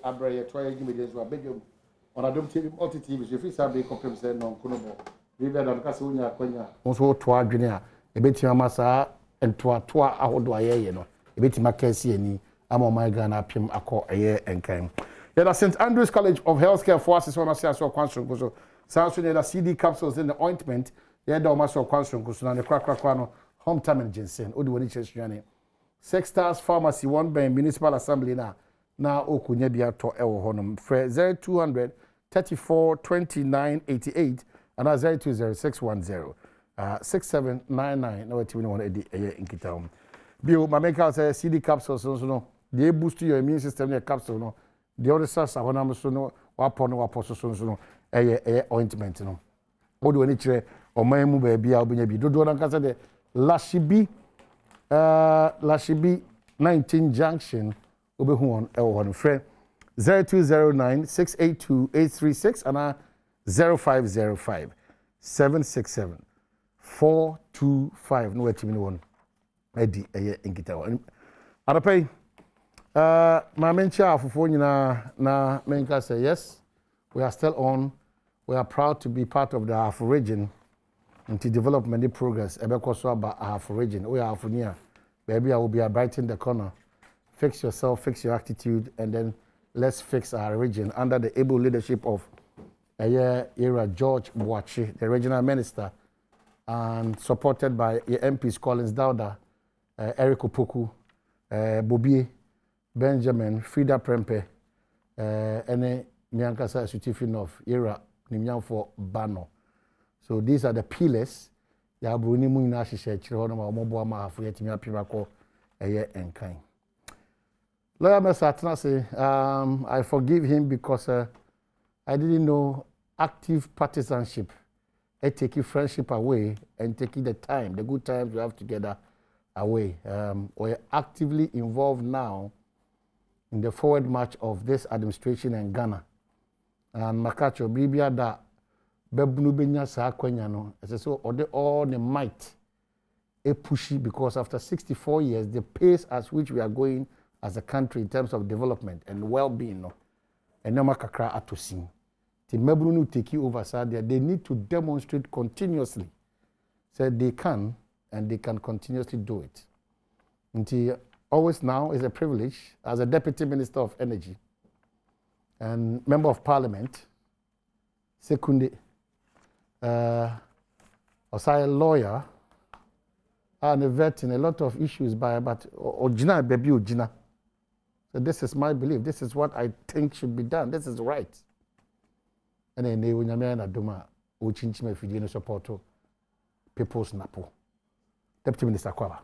Abraya, try give me this one, Bedroom on Adom TV, multi TV, if you say, compare say, no, Kunobo, River and Casunia, Quenya, also Tua Guinea, a bit Yamasa, and Tua Ahodoye, you know, a bit Mackenzie, and I'm my gun up him a call a year and came. Yet St. Andrews College of Healthcare Forces on a Sasso Quantum, South Sudan CD capsules in the ointment, yet Domaso Quantum, and the Crackano, home time and ginseng, Udwanich's journey. 6 Stars Pharmacy, 1 by Municipal Assembly now Okunyebia to Ewo Honum. Fre 0200 34 29 88 and 020610 6799. No, it's one in Kittown. Bio, my make say CD capsules, no, they boost your immune system, your capsule, no. The other stars are one so no, wapon, no, ointment, no. What do any tray or my move baby, I'll be a bit. Do not say the Lashibi 19 Junction, Ubehuan, Elwan, Fred 0209 682 836 and 0505 767 425. No, wait a minute. Eddie, in Gitawa. Adapay, my mentor for phone na Menka say yes, we are still on. We are proud to be part of the Afro region. And to develop many progress, about half region. We are near. Maybe I will be brighten the corner. Fix yourself, fix your attitude, and then let's fix our region under the able leadership of era George Boachi, the regional minister, and supported by MPs Collins Dauda, Eric Opoku, Bobie, Benjamin, Frida Prempe, and Miankasa Sutifin era Nimyan for Bano. So these are the pillars. Ya bruni mu ina hihye kire ho no ma omobo ama afo yetimi apima ko eye enkan. Lawyer Mr. say, I forgive him because I didn't know active partisanship. I take friendship away and taking the time, the good times we have together away. We're actively involved now in the forward march of this administration in Ghana. And Makacho Bibia da Bebunu Benya sa kwenya no so all the might a pushy because after 64 years the pace at which we are going as a country in terms of development and well-being no enema kakra atosin the Mebunu take you over side there they need to demonstrate continuously so they can and they can continuously do it until always now is a privilege as a deputy minister of energy and member of parliament secondly a lawyer and a vet in a lot of issues but Ojina baby Ojina. So this is my belief. This is what I think should be done. This is right. And then they when na doma ochinchi me fidie no support people's napo. Deputy Minister Kwaba.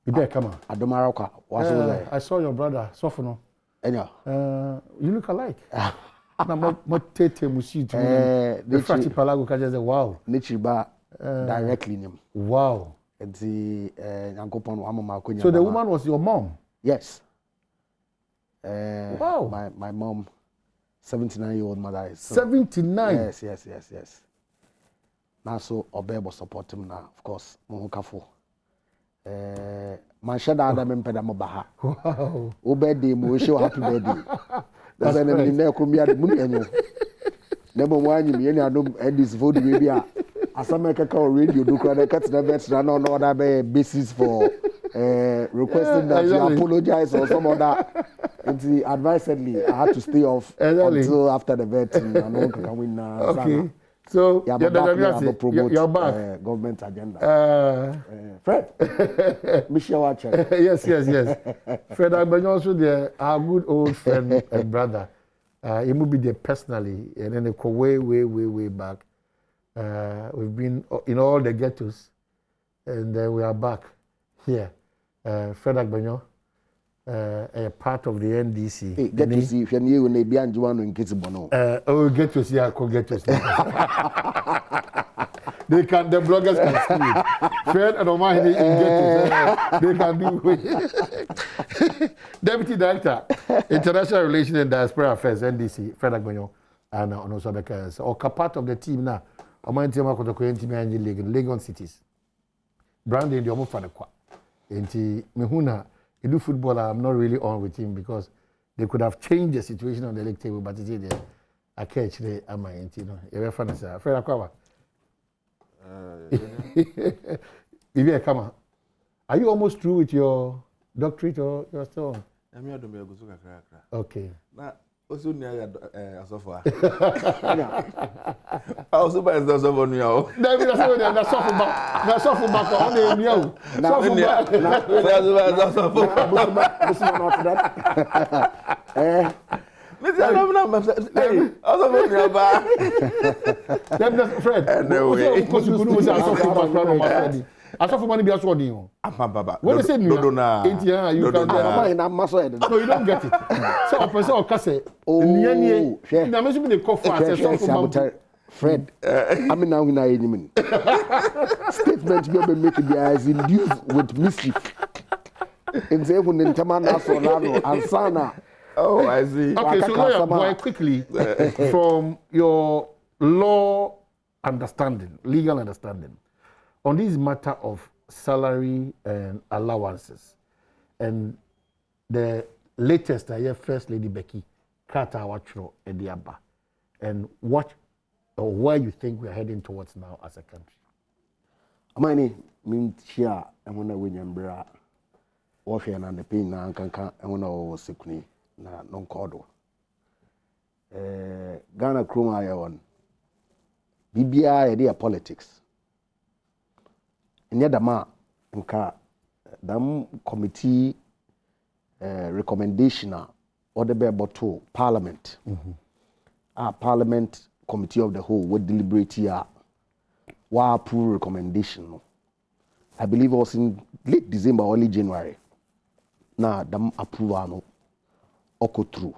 Bibe kama Adoma Rokwa. I saw your brother Sofono. You look alike. Na mo tete musi tu the frati palago ka just wow nichiba directly him wow the yankopon wa mama akonya so the woman was your mom yes wow my mom 79-year-old mother is so, 79 yes now so obebo support him now of course mo kafo man shada adam mpeda mo baha wow obedi mo wish you happy birthday. That's an enemy kumia the money anyo. Never one you any Adom this vote maybe as some make a radio do credit cut the bets run on other basis for requesting that you apologize or some other. And advisedly I had to stay off until after the bet and no can win okay. So you're back. Government agenda. Fred, Michelle Watcher. Yes. Fred Agbanyo also our good old friend and brother. He moved there personally, and then they go way back. We've been in all the ghettos, and then we are back here. Fred Agbanyo, a part of the NDC. Hey, get to see if you're near when they be and Joan in Kitibono. Get to see, I could get to see. The bloggers can see it. Fred and Omar, they can do it. Deputy Director, International Relations and Diaspora Affairs, NDC, Fred Agbanyo, and also because, or part of the team now, Omar Ntima Kotoko Ntima and Legon cities. Brandon, the Omo Fanekwa. And Mehuna, he do football, I'm not really on with him because they could have changed the situation on the league table, but it's there. I catch the you know. You're funny, sir. Fred Akwa. Come on. Are you almost through with your doctorate or you're still on? Okay. Also near so far. I also buy the sofa now. David, that's sofa back on the new. Fred, I saw for money be as what you. When they say you can no, you don't get it. So a person or casse. Oh, Fred, I mean now in a statement be making the eyes induced with mischief. In say when in Tamana Solano and Sana. Oh, I see. Okay, so lawyer boy, quickly from your law understanding, legal understanding, on this matter of salary and allowances, and the latest I hear First Lady Becky Carter Wachro Ediaba, and what or where you think we are heading towards now as a country. Amani mean here and when I win Yambra, warfare and the pain now can and when I was sick na non cordo. Ghana Chrome I on BBI idea politics. Nya dama nka dam committee recommendation or the bottle parliament parliament committee of the whole would deliberate here wa approve recommendation. I believe it was in late December, early January. Now dam approval no oko through.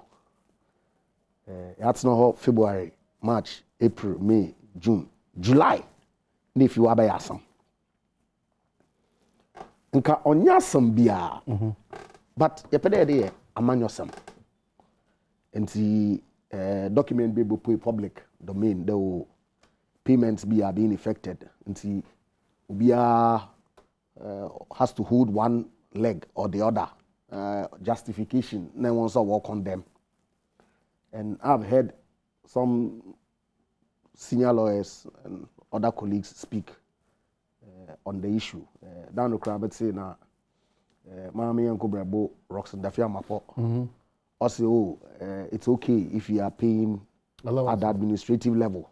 That's not February, March, April, May, June, July. If you are by some. Nka onya some bia but yepede dey amanyo some enti document be public domain the payments are being effected enti bia has to hold one leg or the other justification no one so work on them. And I've heard some senior lawyers and other colleagues speak on the issue. Down the crowd, say now, Mami and Kobrabo Roxon Dafia Mapo. Also, it's okay if you are paying at the administrative level,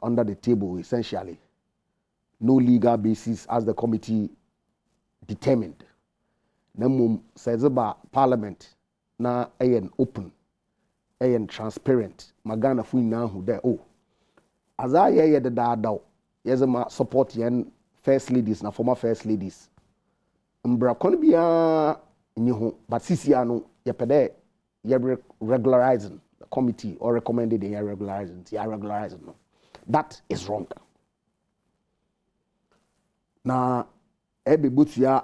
under the table, essentially. No legal basis as the committee determined. Namum says about Parliament na ayen open, ayen transparent. Magana fui na who there. Oh, as I hear the dada. Yes, ma support yen first ladies na former first ladies. Mbra kon bia nyi ho but sisia no ye pede ye regularizing the committee or recommended ye regularizing no. That is wrong. Na ebe butia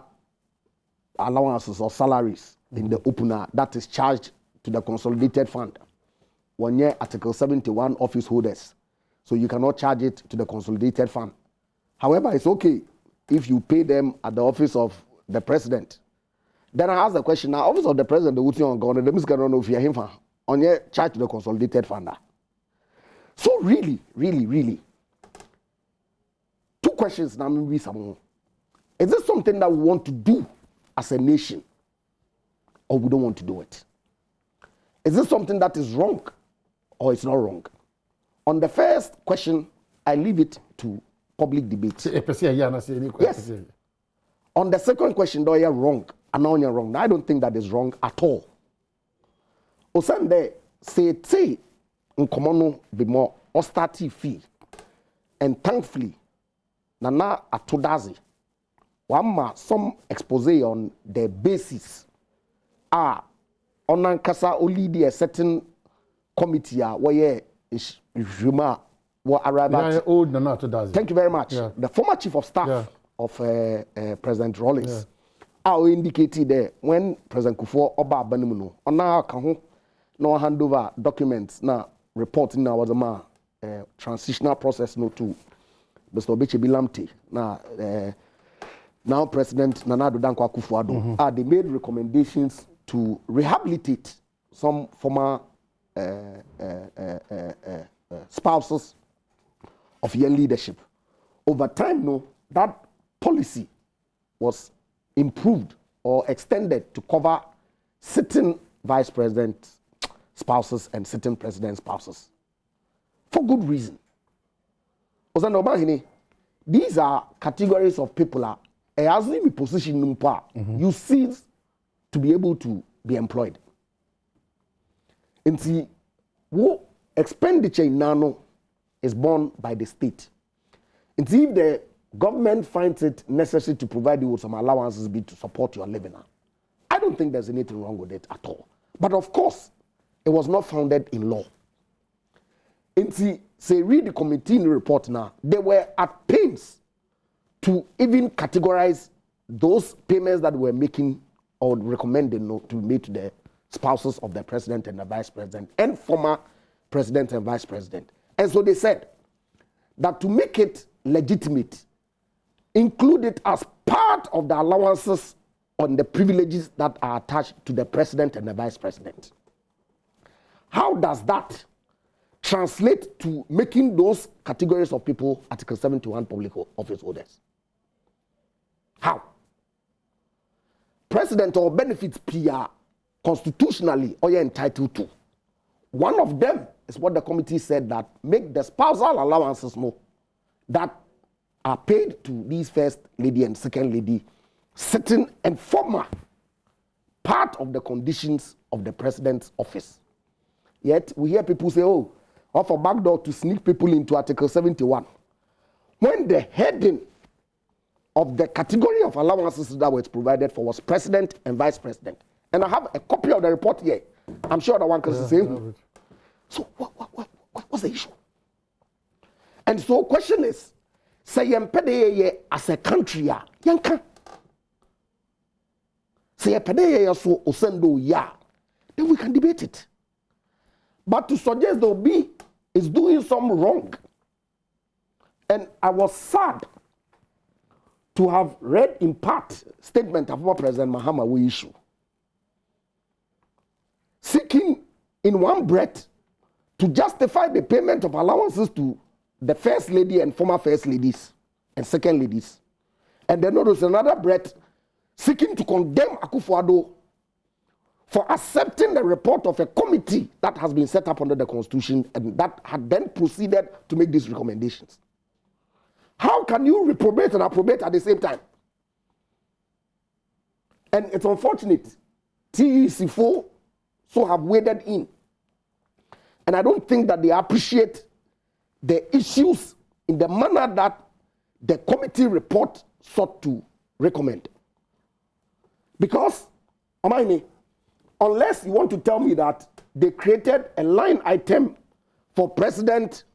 allowances or salaries in the opener that is charged to the consolidated fund. 1 year Article 71 office holders. So you cannot charge it to the consolidated fund. However, it's okay if you pay them at the office of the president. Then I ask the question, now office of the president, the Uti on governor, the Miss know if you him on your charge to the consolidated fund. So really, two questions now maybe some. Is this something that we want to do as a nation? Or we don't want to do it? Is this something that is wrong or it's not wrong? On the first question, I leave it to public debate. Yes. On the second question, though, you're wrong. And now you're wrong. I don't think that is wrong at all. Osande say in common be more austerity fee. And thankfully, Nana Atodazi, Wama some expose on the basis on Ankasa only a certain committee where Juma were arrived at. Thank you very much. Yeah. The former chief of staff of President Rawlings indicated there when President Kufuor Oba Banimuno on our account no handover documents now reporting now was a transitional process no to Mr. Obeche Bilamte now President Nana Addo Dankwa Akufo-Addo they made recommendations to rehabilitate some former spouses of young leadership. Over time, no, that policy was improved or extended to cover sitting vice president spouses and sitting president spouses for good reason. These are categories of people as in position you cease to be able to be employed. And see, what expenditure in nano is borne by the state. And see, if the government finds it necessary to provide you with some allowances to support your living, I don't think there's anything wrong with it at all. But of course, it was not founded in law. And see, say read the committee report now, they were at pains to even categorize those payments that were making or recommending to be made to the spouses of the president and the vice president and former president and vice president. And so they said that to make it legitimate, include it as part of the allowances on the privileges that are attached to the president and the vice president. How does that translate to making those categories of people Article 71 public office holders? How? President or benefits PR constitutionally or you're entitled to. One of them is what the committee said, that make the spousal allowances that are paid to these first lady and second lady sitting and former part of the conditions of the president's office. Yet we hear people say, oh, offer backdoor to sneak people into Article 71. When the heading of the category of allowances that was provided for was president and vice president. And I have a copy of the report here. I'm sure the one can say. So what's the issue? And so question is, say yempede as a country yanka. Say yempede so osendo ya. Then we can debate it. But to suggest the Obi is doing some wrong. And I was sad to have read in part statement of what President Mahama will issue, seeking in one breath to justify the payment of allowances to the first lady and former first ladies and second ladies. And then there was another breath seeking to condemn Akufo-Addo for accepting the report of a committee that has been set up under the Constitution and that had then proceeded to make these recommendations. How can you reprobate and approbate at the same time? And it's unfortunate. TEC4 so have waded in. And I don't think that they appreciate the issues in the manner that the committee report sought to recommend. Because, unless you want to tell me that they created a line item for president,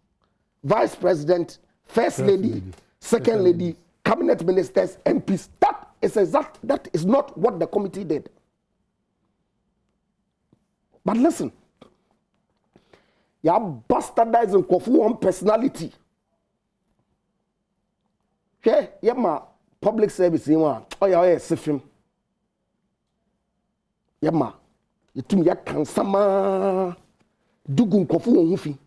vice president, first lady, second lady, cabinet ministers, MPs, that is not what the committee did. But listen, you are bastardizing Kofu's personality. Okay, yeah, my public service, oh yeah, Sifim. Yeah, ma, you tum ya kansama dugun Kofu onhufi.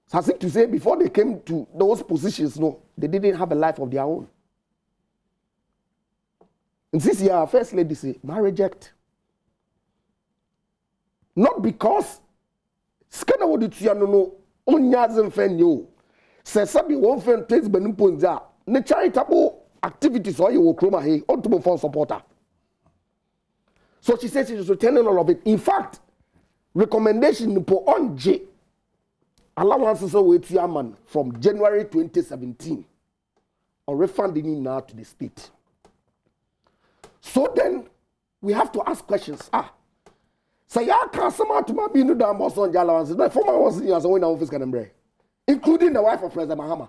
So I think to say before they came to those positions, no, they didn't have a life of their own. And this year, first lady say, "Ma reject." Not because skana wodi tuya no onyazem fen yo. Se sabi won fen takes benimponza. Ne charitable activities or you will chroma he ultimate for supporter. So she says she's returning all of it. In fact, recommendation for on J allowances away to Yaman from January 2017 or refunding it now to the state. So then we have to ask questions. So ya can someone to my binu da most on allowances. My former was in as a winner office can including the wife of President Mahama.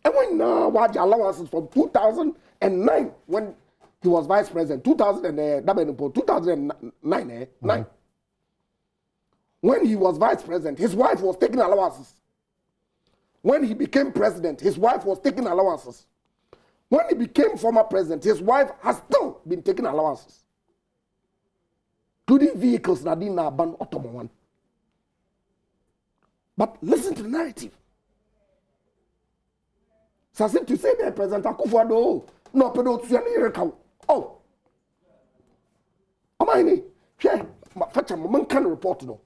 And when watch allowances from 2009 when he was vice president, 2009, When he was vice president, his wife was taking allowances. When he became president, his wife was taking allowances. When he became former president, his wife has still been taking allowances, including vehicles that didn't ban automotive. But listen to the narrative. So I said to say that President Akufo-Addo, no, but don't see any record. Oh, am I in? Yeah, fetch a man can report no.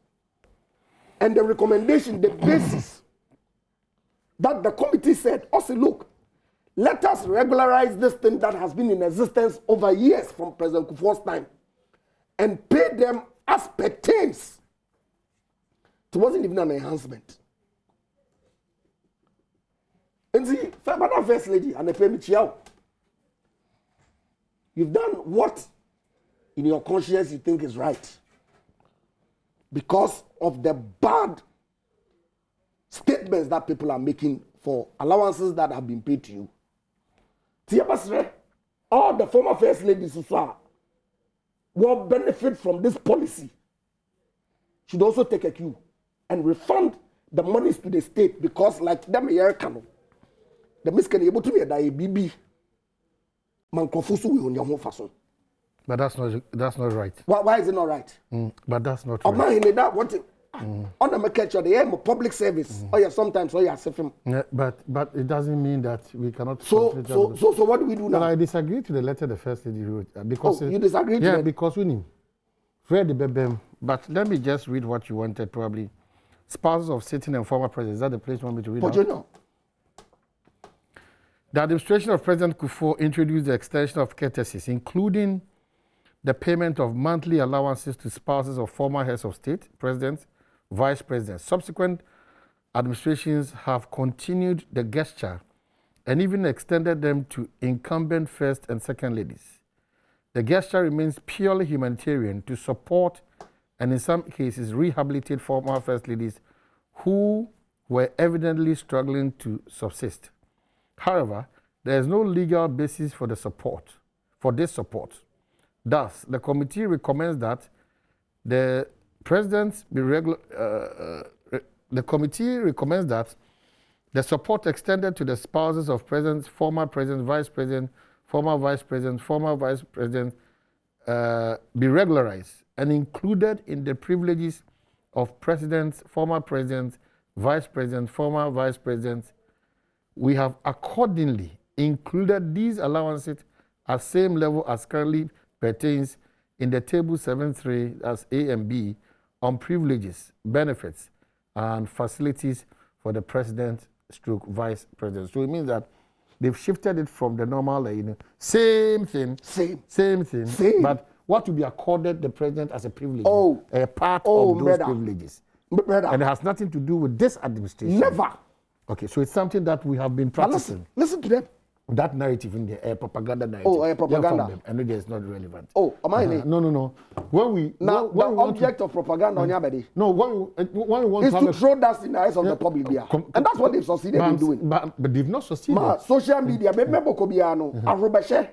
And the recommendation, the basis that the committee said, also look, let us regularize this thing that has been in existence over years from President Kufuor's time and pay them as pertains. It wasn't even an enhancement. And see, Madam First Lady and the payment you've done what in your conscience you think is right because of the bad statements that people are making for allowances that have been paid to you. All the former First Ladies will benefit from this policy should also take a cue and refund the monies to the state because like them here can the miss can able to be a BB man confusu on your home façon. But that's not right. Why is it not right? But that's not right. That what on the market the aim of public service. Oh yeah, sometimes oh yeah, yeah, but it doesn't mean that we cannot. So what do we do now? But I disagree to the letter the First Lady wrote because you disagree? Yeah, because we need read the bebem. But let me just read what you wanted. Probably spouses of sitting and former presidents. Is that the place you want me to read? But you know. The administration of President Kufuor introduced the extension of courtesies, including the payment of monthly allowances to spouses of former heads of state, presidents, vice presidents. Subsequent administrations have continued the gesture and even extended them to incumbent first and second ladies. The gesture remains purely humanitarian to support and in some cases rehabilitate former first ladies who were evidently struggling to subsist. However, there is no legal basis for this support. Thus, the committee recommends that the committee recommends that the support extended to the spouses of presidents, former presidents, vice president, former vice president, former vice president be regularized and included in the privileges of presidents, former presidents, vice presidents, former vice presidents. We have accordingly included these allowances at same level as currently pertains in the table 7.3 as A and B on privileges, benefits, and facilities for the president stroke vice president. So it means that they've shifted it from the normal, same thing, but what will be accorded the president as a privilege, a part of those privileges. And it has nothing to do with this administration. Never. Okay, so it's something that we have been practicing. Listen to them. That narrative in the propaganda narrative. Propaganda. I know it's not relevant. Am I in? No. When we the object of propaganda on your body. No, when we want is to throw dust in the eyes of the public there. And that's what they've succeeded in doing. But they've not succeeded. Social media, remember Kobiano, Arubashe.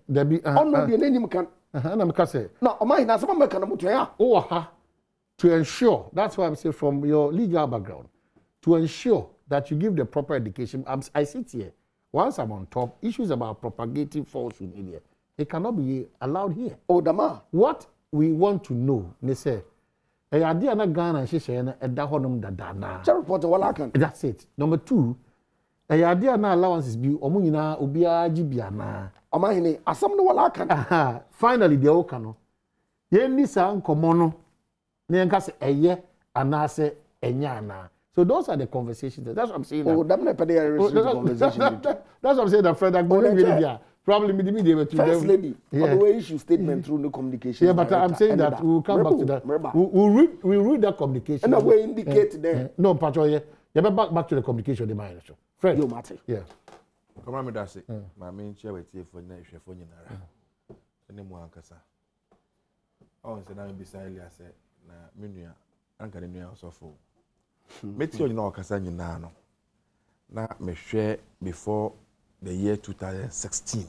There be the name can. No, am I in? Someone can to ensure, that's why I'm saying from your legal background, to ensure that you give the proper education. I sit here. Once I'm on top, issues about propagating falsehood in here, it cannot be allowed here. Dama. What we want to know, they say, idea na Ghana she say na eda honum dada na. That's it. Number two, idea na allowances bi omo nyina obia gibia na. Amahine asam no wala kan. Finally the oka no. Ye ni sa nkomo no. Na enka se eye anase enya na. So those are the conversations. That's what I'm saying. That's what I'm saying. That Fred, probably me First Lady, on the way issue statement through no communication. Yeah, but I'm saying that we'll come back to that. We'll read that communication. And we indicate there. No, Patrol, yeah. Back to the communication. The Fred. You matter. Yeah. Come on, that's it. My main chair with you for next year for you. Any more ankasa. Oh, so now beside I said, na Munia, Anka the New also full. Meti you know kasa nyina no na mehwe before the year 2016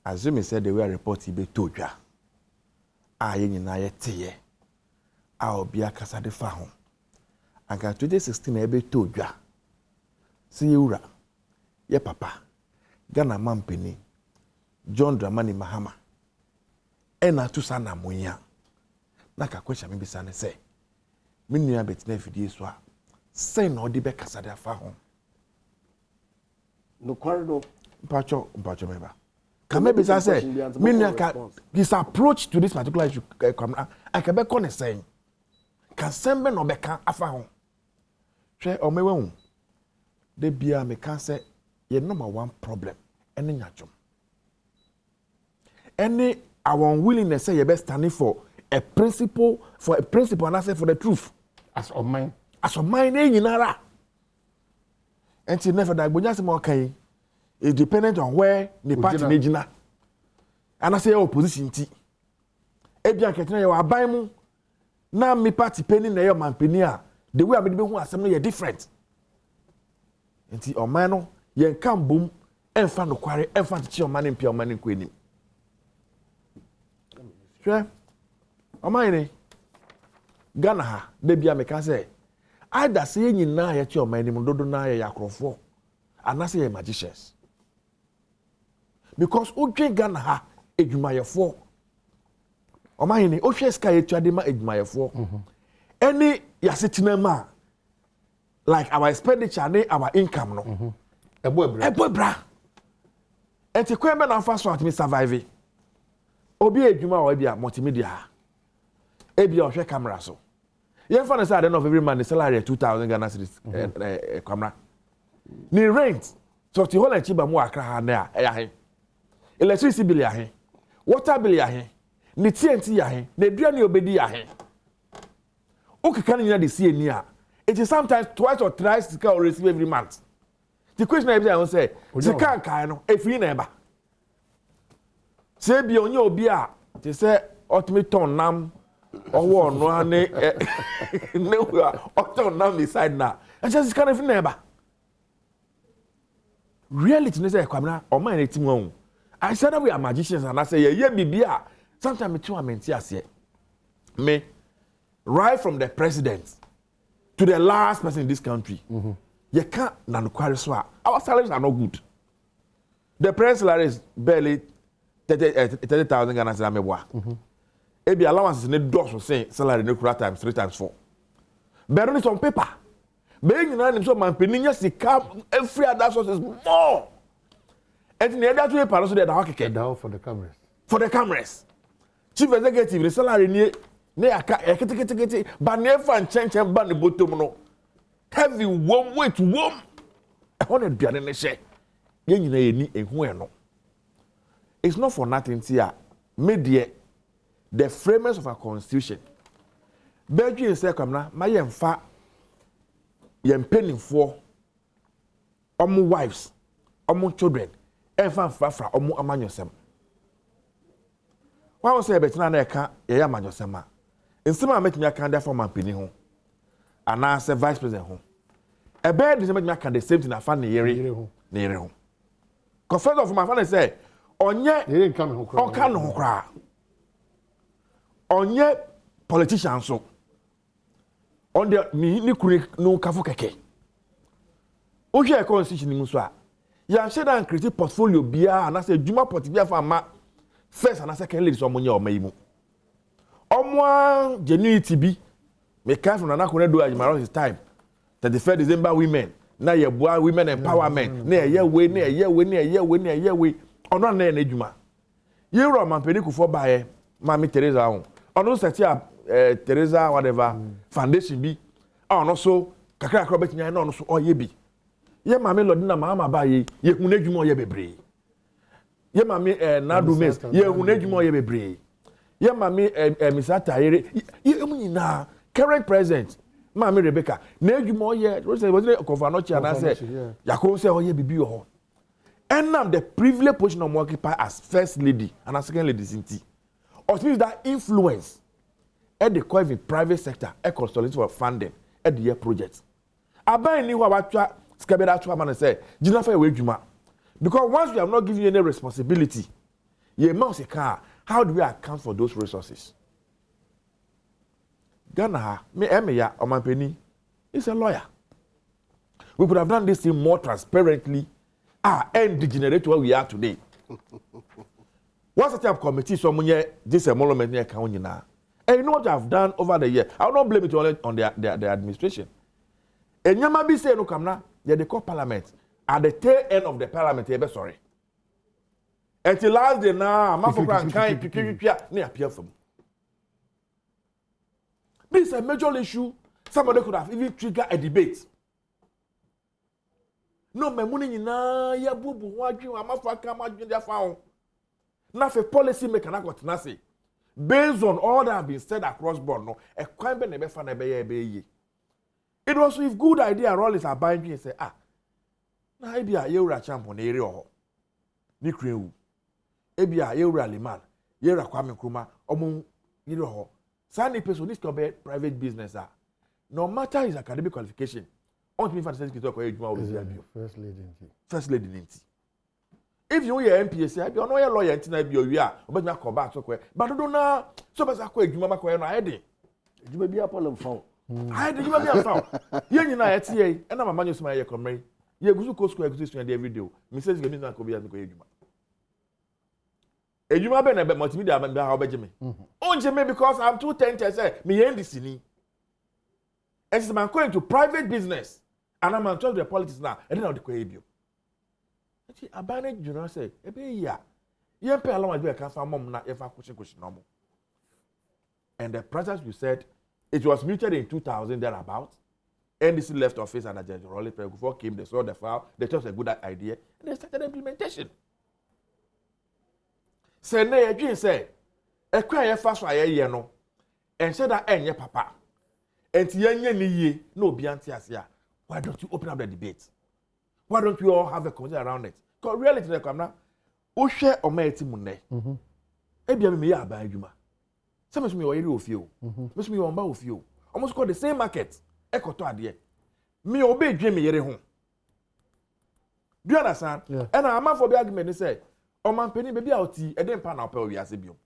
assume said the way report be todwa aye nyina yeteye a obi akasa de fa ho anga 2016 e be todwa si yura ye papa Ghana mampeni John Dramani Mahama ena to sana monya na ka question me bisa ne say me nua betina fidie so a say na odi be kasa de afa ho no corridor mpacho meba can maybe say me nua ka this approach to this particular issue I can be con saying can send me no be kan afa ho hwe o mewe hu de bia me kan say your number one problem any nyachom any our unwillingness say you best standing for a principle and I say for the truth as of mine nyinara enti never that bonya se mo kan is dependent on where the party nejina and I say opposition ti e bia ketina ye wa ban mu na me party penny na ye man penny a the way I be hu asem no ye different enti o man no ye kan bom emfa no kware emfa ti o man mpia o man nko enim hwe o man ni Ghana ha de bia me ka say either say nyina ye ti o man nim dodo na ye yakrofo anase ye magicians because odwe Ghana ha edwumayefo o man ni o hwe ska ye tuade ma edwumayefo any yasetina ma like our expenditure and our income no ebo bra enti kwen be na fa so at me survive obi edwuma wa bia multimedia e bia o hwe camera so yen fa na say at the end of every month the salary 2000 Ghana cedis camera ni rent so ti whole chiba mu akra ha na ya he electricity bill ya he water bill ya he ni TNT ya he na dua ni obedi ya he o keka ni the see ni a it is sometimes twice or thrice you can receive every month. The question I will say, the can no if you never. Say be on your beer, they say ultimate ton nam or one no no nam beside now. And just kind of never. Reality is a camera or my team. I said that we are magicians and I say yeah bibia. Sometimes me too am me right from the president to the last person in this country. You can't nanquare so our salaries are not good. The press salary is barely 30,000 Ghana cedis. Ebi allowances in the doors will say salary no kura times 3 times 4. But on some paper, being in an so man peninya sikam every other source is more. And the other two paper so the for the cameras. For the cameras, chief executive the salary ne aka ekete ba never change ba ne bottom no heavy warm weight warm e ho na duane ne hye ye nyina ye ni ehu e no it's not for nothing here media the framers of our constitution bedwin say kwamna ma ye mfa ye mpenifo omo wives omo children emfa fra omo amanyosem wa wo say betina na eka ye amanyosem a nsema metimi aka da for mampeni ho ana se vice president ho e be de metimi aka the same thing afa ne yere ho confess of my father say onye yere nka me ho kra onka no ho kra onye politician so on the ni kuri no kafo keke o hwe constitution mu so a ya sheda and create portfolio bia ana se djuma portfolio fa ma first and second ladies omonye omayimu Omwa genuity bi me come from Nana do around his time 31st December women na ye boa women empowerment na ye we ono na ye adwuma ye ro mampeni kufo bae mami Teresa ho ono set up Teresa whatever foundation bi ono so kakra kakra betinya na ono so oye bi ye mami lodi na mama bae ye hu na adwuma oye bebre ye mami na do mes ye hu na adwuma oye bebre ye mami misata yere ye munyina current president mami Rebecca na adwuma ye was governor chi na say yakon say oye bibi ho and now the privileged position of occupy as first lady and as second lady sinti or means that influence at the core private sector e consolidate for funding at the year project aban ni wa watwa skabeda atwa man say gina fa we adwuma because once we have not given you any responsibility ye mouse car. How do we account for those resources? Ghana, me Emeya or my penny, is a lawyer. We could have done this thing more transparently and degenerate where we are today. What's the type of committee someone this emolument near Kaunina? And you know what I've done over the year? I will not blame it only on their administration. And Yamabi say no kamna, they call parliament. At the tail end of the parliament, they be sorry. Until last day now, I'm not going appear from. This is a major issue. Somebody could have even triggered a debate. No, my money na ya bubu waju amafaka maju dia found. Na for policy maker na got nasi. Based on all that have been said across board, no, a crime be nebe fa nebe ye. It was with good idea all is abide and say na ebia yewura champion na ere ho. Ni krewu. Ebia yewura liman, yewura kwame nkrumah omo ere ho. Sani person this can be private business no matter his academic qualification. On me for the secretary ko ejuma o first lady nti. If you are MPS, you are not a lawyer until I be a year, but not come back so quick. But don't know, so as I quit, you mama no heading. You may be a problem phone. I did you may be a phone. You know, at TA, and I'm a man who's my comrade. You go to square acquisition every day. Mrs. Gamina could be at the Juma. A Juma Ben about multimedia and how Benjamin. Oh, Jimmy, because I'm too tempted, say, me end this in. And I'm going to private business, and I'm on the politics now, and then I'll declare you. Abandoned Junior say, you pay allowance be a cancer mom na ever question normal. And the process you said it was muted in 2000 thereabout. NDC left office and Judge Rolly before came, they saw the file, they thought it was a good idea, and they started implementation. Say nay again say, a cry fast for a year no, and said that any papa. And yenye ni ye no biantiasia. Why don't you open up the debate? Why don't we all have a conversation around it? Because reality they come now. O share o my team munne. Ebia me ya ba adwuma. Some me o yere ofie o. Me o mba ofie o. Almost called the same market. Ekoto ade. Me o be dwe me yere ho. Do you understand? Yeah. And I'm for the argument say, o man penny baby out e den pa na opa wi ase biom.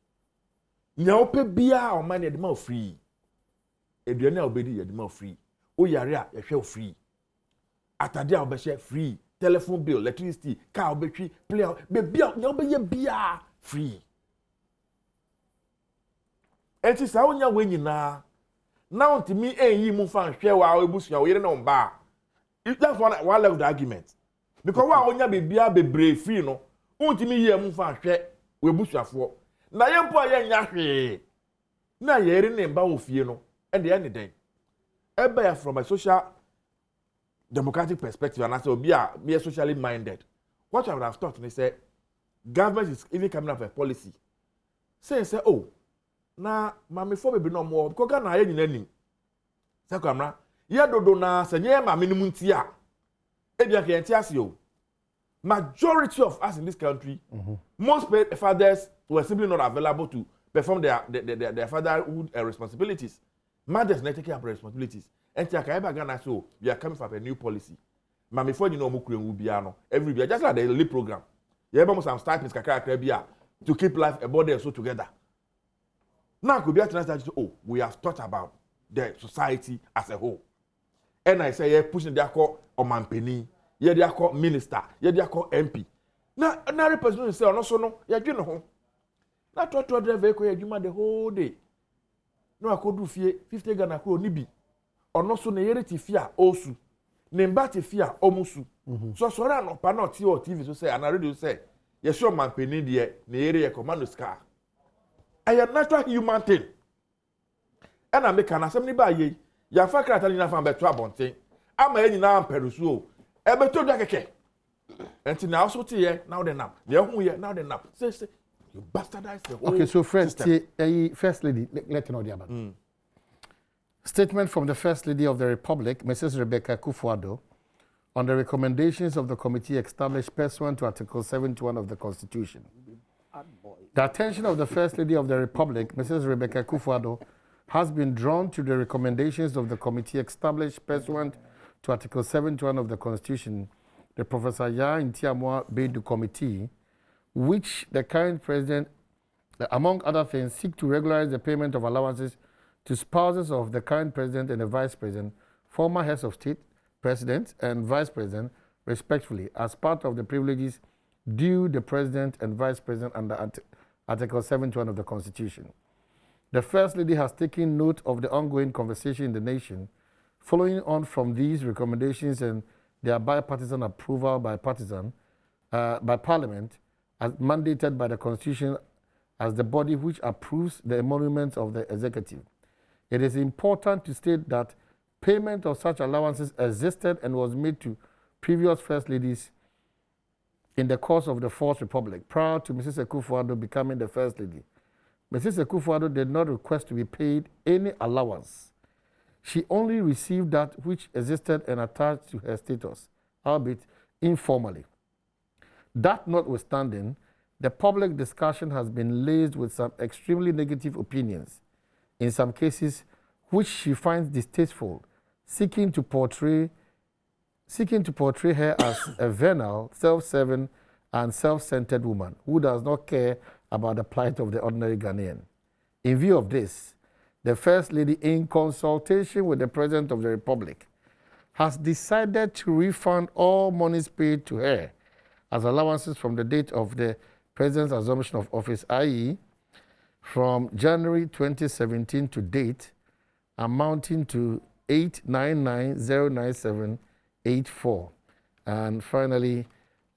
Nya opa bia o man e de ma free. Eduane a obedi e de ma free. O yare a ye hwe free. Atade a obehye free, telephone bill, electricity, car obetwi, play baby na obeye bia free. Enti sa onya we nyina na ontimi enyi mu fa hwe wa ebusua wo yire na omba. That's one level the argument. Because wa onya bebia bebre free no, ontimi ye mu fa hwe we busuafo. Na ye mpo aye nya hwe. Na ye yire na mba wo fie no, and the end den. Ebe from a social democratic perspective, and I say, be socially minded. What I would have thought, and they say, government is even coming up with a policy. Say, oh, na mami for baby no more because Ghana ye nyina say kamra ye dodo na say nye mami no muntia e bia ke entiase o. Majority of us in this country, most fathers were simply not available to perform their fatherhood responsibilities. Mothers not taking up responsibilities. And Ghana so we are coming for a new policy. Mami for you know mukure ubiano every year just like the LEAP program. You ever some starting to keep life a body and soul together. Now could be a translation. Oh, we have thought about the society as a whole. And I say, yeah, pushing their call on Mampeni, yeah, they are called minister, yeah, they are called MP. Now, another person say, no, so no, yeah, you know, not to drive vehicle, you the whole day. No, I could do 50 Ghana Kro Nibi. Or no, so near fear, also. Nembati fear, almost. So, so I no panel TV to say, and I already say, yes, sure, Mampeni, dear, near a commando scar. I am natural human thing. And I make an assembly by ye. Ya fa krata ni na fa beto abonten. Ama enyi na amperusu o. E beto dwa keke. Enti na also tie ye now the nap. Ye hu ye now the nap. Say you bastardize the whole. Okay, so first lady, let you know the about. Statement from the First Lady of the Republic, Mrs. Rebecca Kufuor, on the recommendations of the committee established pursuant to Article 71 of the Constitution. The attention of the First Lady of the Republic, Mrs. Rebecca Kufuor, has been drawn to the recommendations of the committee established pursuant to Article 71 of the Constitution, the Professor Ya Ntiamwa Bedu Committee, which the current president, among other things, seek to regularize the payment of allowances to spouses of the current president and the vice president, former heads of state, president and vice president, respectively, as part of the privileges due the president and vice president under Article 71 of the Constitution. The First Lady has taken note of the ongoing conversation in the nation, following on from these recommendations and their bipartisan approval by Parliament, as mandated by the Constitution as the body which approves the emoluments of the executive. It is important to state that payment of such allowances existed and was made to previous First Ladies in the course of the Fourth Republic, prior to Mrs. Akufo-Addo becoming the First Lady. Mrs. Akufo-Addo did not request to be paid any allowance. She only received that which existed and attached to her status, albeit informally. That notwithstanding, the public discussion has been laced with some extremely negative opinions, in some cases which she finds distasteful, seeking to portray her as a venal, self-serving, and self-centered woman who does not care about the plight of the ordinary Ghanaian. In view of this, the First Lady, in consultation with the President of the Republic, has decided to refund all monies paid to her as allowances from the date of the President's assumption of office, i.e., from January 2017 to date, amounting to 899,097.84. And finally,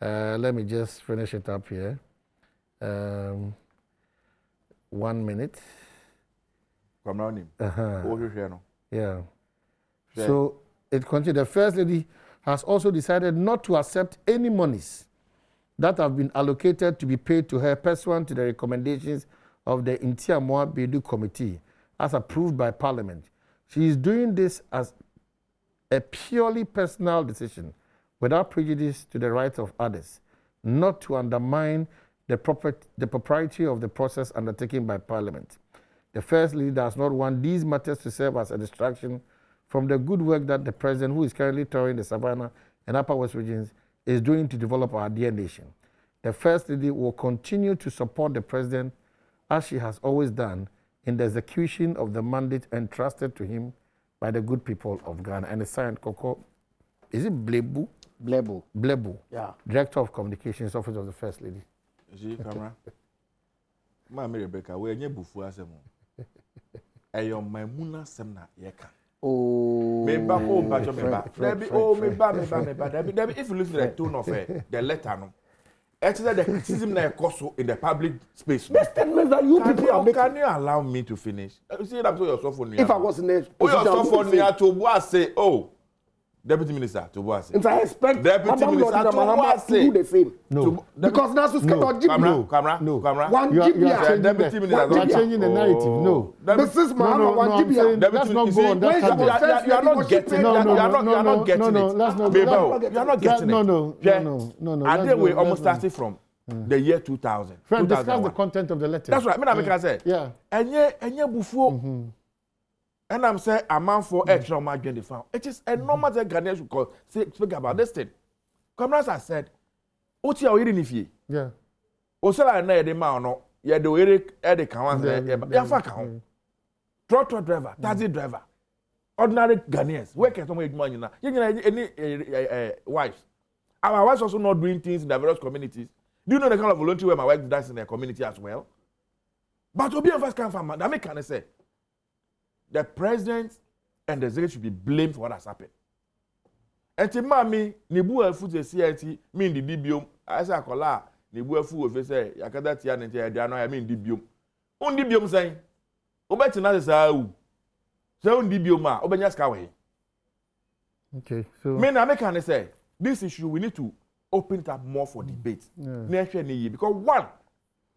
let me just finish it up here. 1 minute. Yeah. So it continues. The First Lady has also decided not to accept any monies that have been allocated to be paid to her pursuant to the recommendations of the Intiamwa Bedu Committee as approved by Parliament. She is doing this as a purely personal decision without prejudice to the rights of others, not to undermine the propriety of the process undertaken by Parliament. The First Lady does not want these matters to serve as a distraction from the good work that the President, who is currently touring the Savannah and Upper West regions, is doing to develop our dear nation. The First Lady will continue to support the President, as she has always done, in the execution of the mandate entrusted to him by the good people of Ghana. And it's signed Koko, is it Blebu? Blebu. Blebu. Yeah. Director of Communications, Office of the First Lady. See, camera. Mama Rebecca, we are bufu asemo. Ayo maimuna semna yeka. Oh. Meba, oh, bajo meba. Debi, oh, meba. Debi, if you listen to the tone of the letter, no. Actually, the criticism na ekoso in the public space. The statements that you people are making. Can you allow me to finish? You see, that's what your software. If I was in a oh, your software to say, oh, Deputy Minister to Boase. If I expect Deputy Minister to do the same. No. Because that's what's called Camera. One GBA. Deputy Minister. You are changing the narrative. No. This is Mahama one GBA. Let's not go on that tangent. You are not getting it. You are not getting it. You are not getting it. No. And then we almost started from the year 2000. Friend, discuss the content of the letter. That's right. I say. Yeah. Enye bufo. And I'm saying a man for extra margin the farm. It is a normal thing Ghanaians should call speak about this thing. Comrades have said, "Oti a oyiri ni fie." Yeah. Osala na yede ma ono, yede oyiri e de kan wan say, ya fa kan. Tractor driver, taxi driver, ordinary Ghanaians. Where can someone eduma nyina? Any wives. Our wives also not doing things in the various communities. Do you know the kind of volunteer where my wife does in the community as well? But obi en first can farm, that make can say. The president and the executive should be blamed for what has happened. And to mommy, Nibu Elfu the CIT mean the dibium. As I call her, Nibu Elfu of say, Yakada Tian and Tiana, I mean dibium. On dibium saying, Obetina is out. So on dibioma, Obenyaskawe. Okay, so. Men American say, this issue we need to open it up more for debate. Because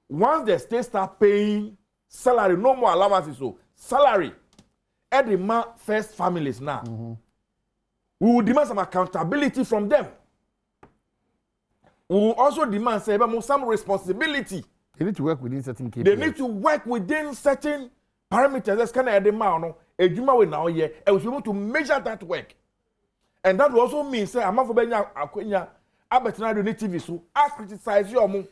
once the state start paying salary, no more allowances, so salary. Every man first families now. We will demand some accountability from them. We will also demand some responsibility. They need to work within certain KPIs. They need to work within certain parameters. That's kind of every man. Ejuma we now here, and we should be able to measure that work. And that will also mean say, I'm not for Benya Akwenya, Abetina do TV so I criticize you.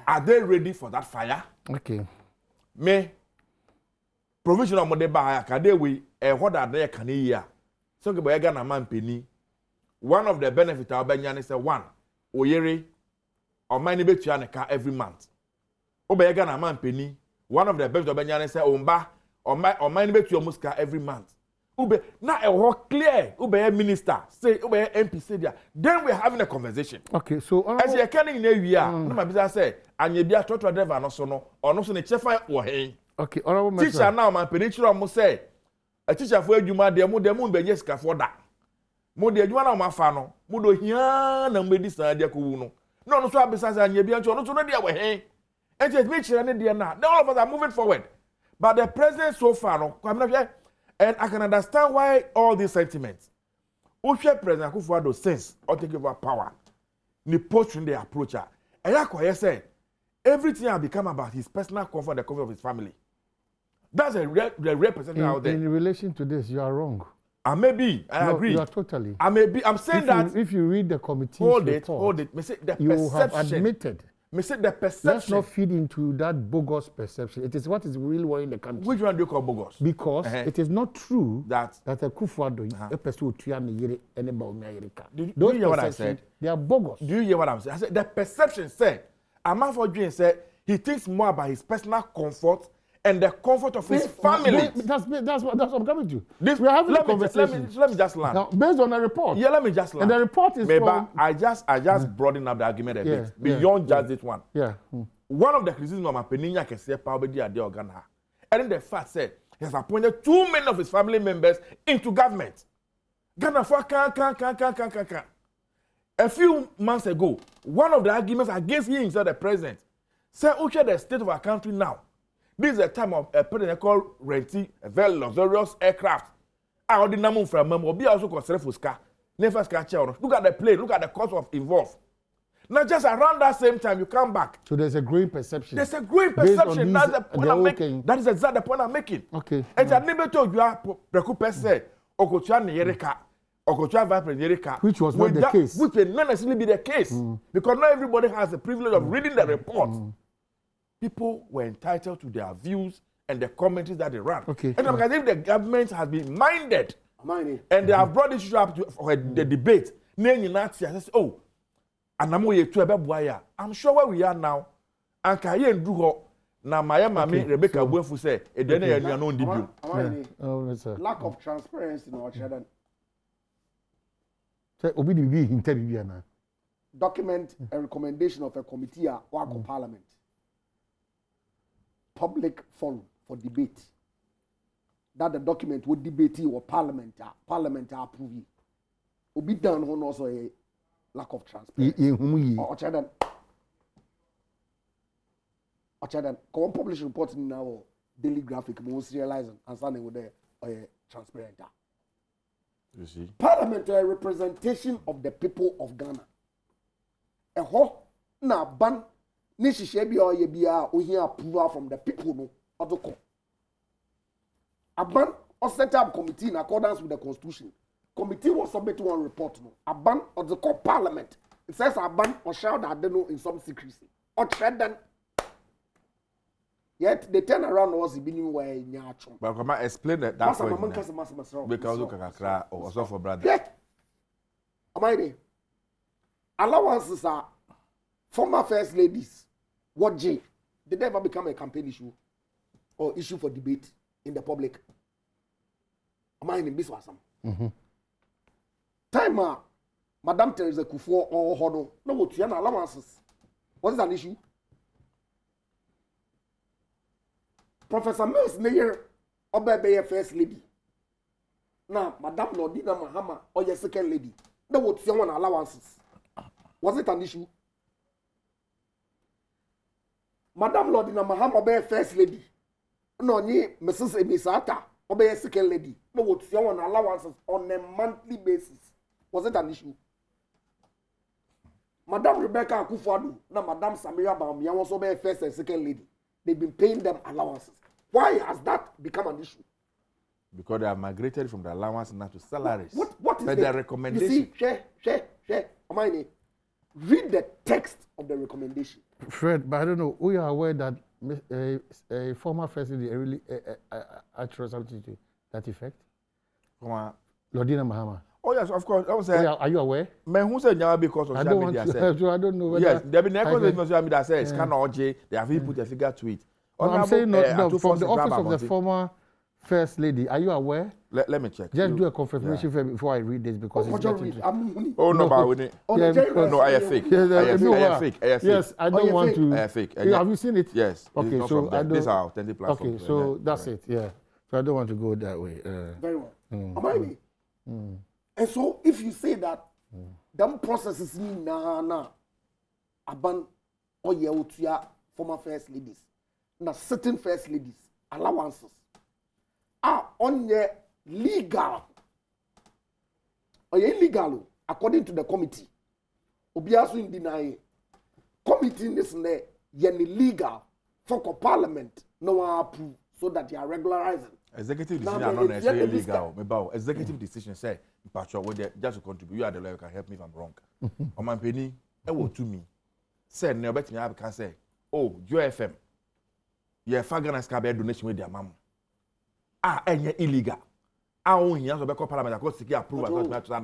Are they ready for that fire? Okay. Me. Provision of Mode Bahaya Kadewi, what are they can hear? So, Gagan man penny. One of the benefits of Benyan is one, Oyere, or money bet you every month. Obey Ghana man penny. One of the best of Benyana say, Omba, or my bet to your muska every month. Ube, now a walk clear, Ube minister, say, Ube MP say there. Then we're having a conversation. Okay, so as you're coming in a year, no my business say, and you be a total driver, no so no, or no so the chef or hey. Okay, honorable teacher now, my peninsula must say, a teacher for you, my dear, the moon be yes, for that. Mo de adwuma na ma fa no mo do hia na medicine de ko wu no no so abisa sa nya bia ncho no so no de we hen and it make sure ne de na all of us are moving forward but the president so far no and I can understand why all these sentiments Ushe president Akufo-Addo sense or take over power ni portion the approach and ya say everything has become about his personal comfort and the comfort of his family. That's the representative out there. In relation to this, you are wrong. I may be. I agree. You are totally. I may be. I'm saying if you read the committee's hold report, it. Me say the you perception. have admitted. Me say the perception. Let's not feed into that bogus perception. It is what is really worrying the country. Which one do you call bogus? Because it is not true that Akufo-Addo a person who tuya me yere anybody me America. Do you hear what I said? They are bogus. Do you hear what I'm saying? I said the perception said. Amanfoju said he thinks more about his personal comfort and the comfort of his family. That's what I'm coming to. We are having a conversation. Let me just land. Now, based on the report. Yeah, let me just land. And the report is from... I just broaden up the argument a bit beyond just this one. Yeah. One of the criticisms of Peninya can say power be at the Ghana. And then the fact said he has appointed too many of his family members into government. Ghana for can. A few months ago, one of the arguments against himself, the president, said, okay, the state of our country now. This is a time of a president called renting a very luxurious aircraft. I already know from Memo, be also considered for Ska. Never Ska. Look at the plane, look at the cost of involved. Now, just around that same time, you come back. So there's a growing perception. There's a growing perception. That's the point I'm making. That is exactly the point I'm making. Okay. And I never told you, Preocupe said, Okocha Yereka, Okocha Viper Yereka. Which was not the case. Which will not necessarily be the case. Because not everybody has the privilege of reading the report. People were entitled to their views and the commentaries that they ran. Okay. And because if the government has been minded and they have brought this issue up for the debate, oh, I'm sure where we are now, and Kayen Duho, now my mami Rebecca Buefu said, lack of transparency in our children. Document a recommendation of a committee or parliament. Public forum for debate. That the document would debate or parliament approve. Will be done on also a lack of transparency. Ochadan, come on, publish reports in our daily graphic, most realizing and standing with the transparent. You see? Parliamentary representation of the people of Ghana. A ho na ban. Nishi shebi or yebia we hear approval from the people no otoko. Aban or set up committee in accordance with the constitution. Committee was submit to one report no. Aban or the call parliament. It says Aban or shout that they know in some secrecy. Or tread then. Yet they turn around was being where nyachum. But come explain that point. Because kakra or also for brother. Yeah. Am I there? Allowances are former first ladies. What J? Did they ever become a campaign issue or issue for debate in the public? Am I in this one? Time, Madame Teresa Kufo or Hono, no what you allowances. What is an issue? Professor Mills Nayer, Obey first lady. Now, Madame Lordina Mahama or your second lady. No what you allowances. Was it an issue? Madame Lordina Mahama obey first lady. No, ni Mrs. Emisata obey second lady. No, what you want allowances on a monthly basis. Was it an issue? Madame Rebecca Akufo-Addo, na Madame Samira Bawumia also obey first and second lady. They've been paying them allowances. Why has that become an issue? Because they have migrated from the allowance now to salaries. What is the recommendation? You see, share. Amine, read the text of the recommendation. Fred, but I don't know. We are aware that a former first lady really actually something to that effect. Lordina Mahama. Oh yes, of course. I was saying. Are you aware? Man, who said now because of social media? I don't know. Yes, there been echoes of social media says can OJ. They have even put a figure to it. I'm saying from the office of the former First Lady. Are you aware? Let me check. Just do a confirmation before I read this because it's getting. Oh no, but no, I am fake. I am fake. Yes, I don't want to. I am fake. Have you seen it? Yes. Okay, so I don't. These are authentic platforms. Okay, so that's it. Yeah. So I don't want to go that way. Very well. Am I me? And so if you say that, them processes na aban or ye former first ladies, na certain first ladies allowances are on the legal or illegal according to the committee. Obiasu in deny committee this ne illegal for parliament no approve so that they are regularizing. Executive decision are not necessarily legal. Executive decision say, Pacho, just to contribute, you are the lawyer, can help me if I'm wrong. On my penny, it will to me. Said, no, bet me, I can say, oh, your FM. You're fagana scabbard donation with their mom. And you're illegal. I own here, so because Parliament, I got to approve as much as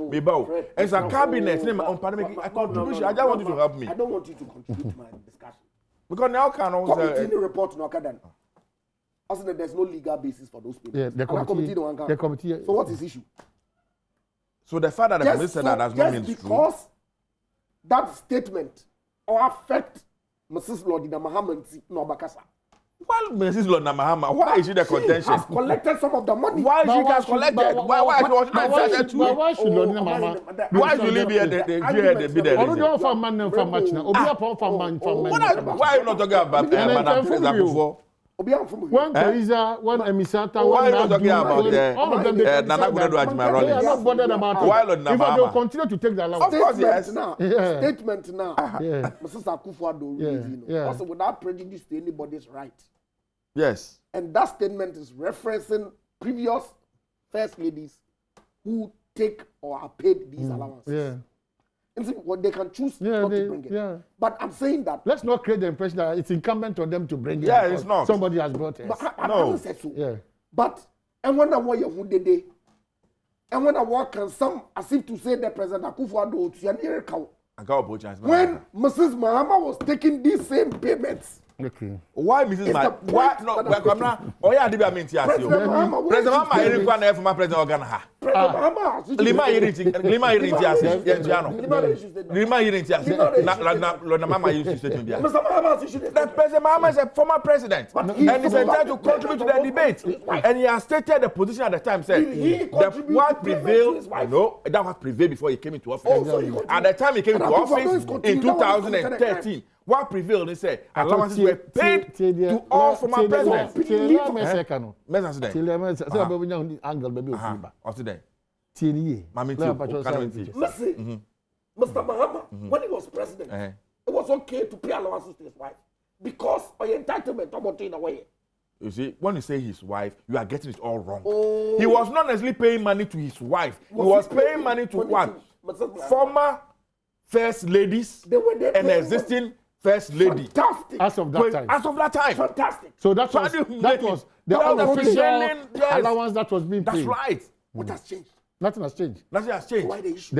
me bow. As a cabinet, name on Parliament, I contribution. I just want you to help me. I don't want you to contribute to my discussion. Because now can also. Committee report no Akadan. Also, there's no legal basis for those people. Yeah, the committee. So what is the issue? So the fact that the committee said that does not mean true. Because that statement or affect Mrs. Lordina Muhammad no Bakasa. Well, Mrs. Lordina Muhammad, why is she the contention? She has collected some of the money. Why she has collected? Why should Lordina Muhammad? Why should you be the bidder? I don't for man from match now. Why are you not talking about Madam President? One Teresa, one Emisata, why one are you not talking about all of them. They are not bothered about it. Why Lordina Muhammad? If they will continue to take the allowance. Of course, yes. Statement now. Yeah. Mrs. Akufo-Addo, also without prejudice to anybody's right. Yes. And that statement is referencing previous first ladies who take or are paid these allowances. Yeah. And see, what they can choose not to bring it. Yeah. But I'm saying that. Let's not create the impression that it's incumbent on them to bring it. Yeah, it's not. Somebody has brought it. But I haven't said so. Yeah. But and when I want you who did they, and when I walk and some as if to say the President Akufo-Addo when Mrs. Mahama was taking these same payments. Okay. Why Mrs. Mahama? Why no? Oh yeah, I mean, President Mahama. President Mahama, Eric Kwana, from my President Organa. President Mahama. Lima the President Mahama is a former president, and he's entitled to contribute to the debate. And he has stated the position at the time. Said what prevailed. No, that was prevailed before he came into office. At the time he came into office in 2013. What prevailed? They said allowances were paid to all former presidents. Mr. Mahama, when he was president, it was okay to pay allowances to his wife because of entitlement about in a way. You see, when you say his wife, you are getting it all wrong. Oh. He was not necessarily paying money to his wife. He was paying money to what? Former first ladies and existing first lady. Fantastic. As of that time. As of that time. Fantastic. So that was the unofficial allowance that was being paid. That's right. What has changed? Nothing has changed. Nothing has changed. Why the issue?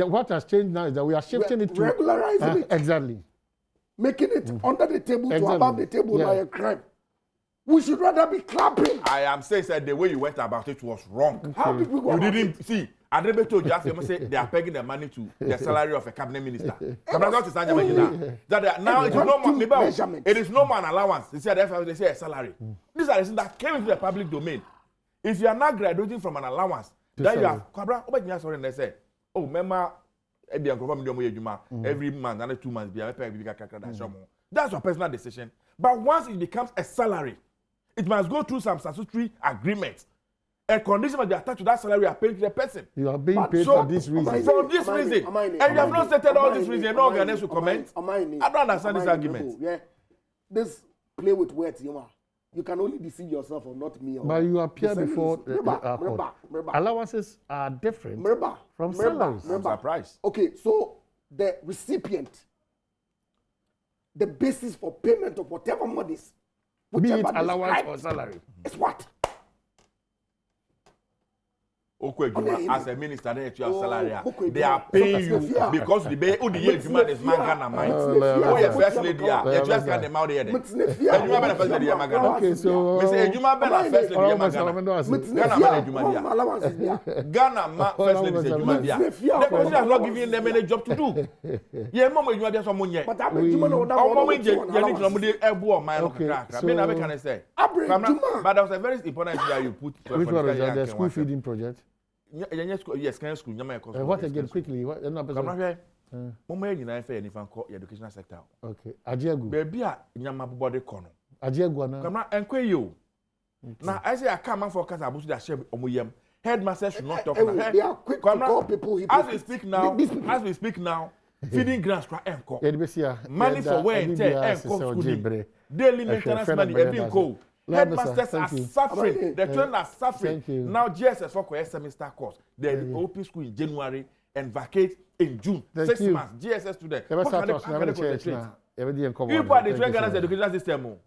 What has changed now is that we are shifting it to regularizing it. Exactly. Making it under the table to above the table by a crime. We should rather be clapping. I am saying that the way you went about it was wrong. Okay. How did we go? You didn't see. I never told you. I say they are pegging the money to the salary of a cabinet minister. That now it is no more. It is no more an allowance. They say a salary. These are the things that came into the public domain. If you are not graduating from an allowance, then you have sorry, and they say, oh, remember, every month, another 2 months, that's your personal decision. But once it becomes a salary, it must go through some statutory agreements. A condition must be attached to that salary you are paying to the person. You are being paid for this reason. For this reason. And you have not stated all this reason. No organization will comment. I don't understand this argument. Yeah. This play with words, you can only deceive yourself or not me. But you appear before our court. Allowances are different from salaries. I'm surprised. Okay, so the recipient, the basis for payment of whatever monies, be it allowance or salary, is what? as a minister, salary. They are paying you because the day the year you is Magana mind. Oh, your first lady, you just got them out there. And you have first lady, Magana. Okay, so Mr. Ejuma Ben first lady, Magana. Ghana first lady, Ejuma. The president has not given them any job to do. Yeah, Mama, you have someone yet. But I'm but that was a very important thing that you put. Which one is that? The school feeding project? Yes, kind of school. What again? Quickly. What? I'm not here. Mama, you know, if I call educational sector. Okay. Ajiagu. Baby, nyama body kono. Ajiagu na. Come on, enquire you. Now, I say I come and focus about that share omuyem. Headmaster should not talk. They are quick to call people. As we speak now, feeding grants for enco. Money for wear and tear enco school. Daily maintenance money being cold. Headmasters are suffering. The children are suffering. Now GSS for semester course. They open school in January and vacate in June. 6 months. GSS students. What can they change? You put the education system.